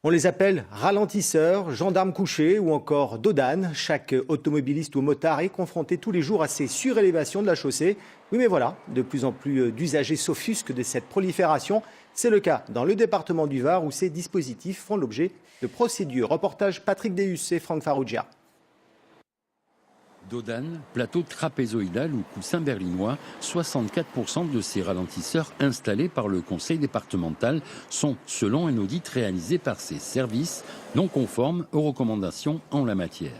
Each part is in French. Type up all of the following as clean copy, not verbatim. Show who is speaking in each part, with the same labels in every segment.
Speaker 1: On les appelle ralentisseurs, gendarmes couchés ou encore dodanes. Chaque automobiliste ou motard est confronté tous les jours à ces surélévations de la chaussée. Oui, mais voilà, de plus en plus d'usagers s'offusquent de cette prolifération. C'est le cas dans le département du Var où ces dispositifs font l'objet de procédures. Reportage Patrick Deus et Franck Farrugia.
Speaker 2: Dodane, plateau trapézoïdal ou coussin berlinois, 64% de ces ralentisseurs installés par le conseil départemental sont, selon un audit réalisé par ses services, non conformes aux recommandations en la matière.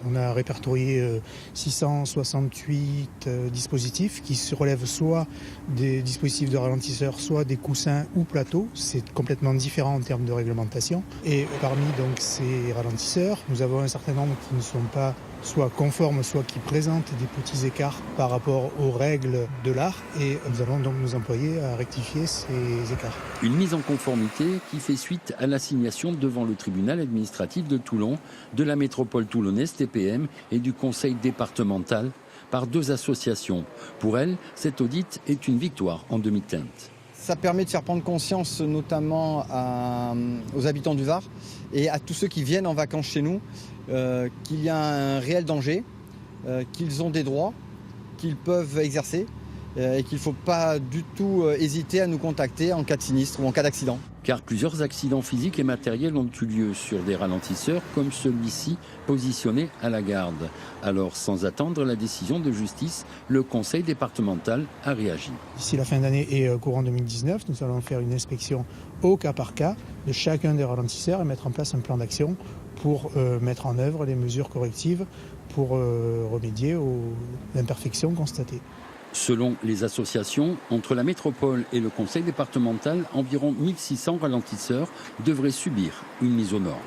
Speaker 3: On a répertorié 668 dispositifs qui se relèvent soit des dispositifs de ralentisseurs, soit des coussins ou plateaux. C'est complètement différent en termes de réglementation. Et parmi donc ces ralentisseurs, nous avons un certain nombre qui ne sont pas soit conformes, soit qui présentent des petits écarts par rapport aux règles de l'art. Et nous allons donc nous employer à rectifier ces écarts.
Speaker 2: Une mise en conformité qui fait suite à l'assignation devant le tribunal administratif de Toulon, de la métropole toulonnaise TPM et du conseil départemental par deux associations. Pour elles, cet audit est une victoire en demi-teinte.
Speaker 4: Ça permet de faire prendre conscience notamment aux habitants du Var et à tous ceux qui viennent en vacances chez nous qu'il y a un réel danger, qu'ils ont des droits, qu'ils peuvent exercer et qu'il ne faut pas du tout hésiter à nous contacter en cas de sinistre ou en cas d'accident.
Speaker 2: Car plusieurs accidents physiques et matériels ont eu lieu sur des ralentisseurs comme celui-ci positionné à la garde. Alors, sans attendre la décision de justice, le conseil départemental a réagi.
Speaker 3: D'ici la fin d'année et courant 2019, nous allons faire une inspection au cas par cas de chacun des ralentisseurs et mettre en place un plan d'action pour mettre en œuvre les mesures correctives pour remédier aux imperfections constatées.
Speaker 2: Selon les associations, entre la métropole et le conseil départemental, environ 1600 ralentisseurs devraient subir une mise aux normes.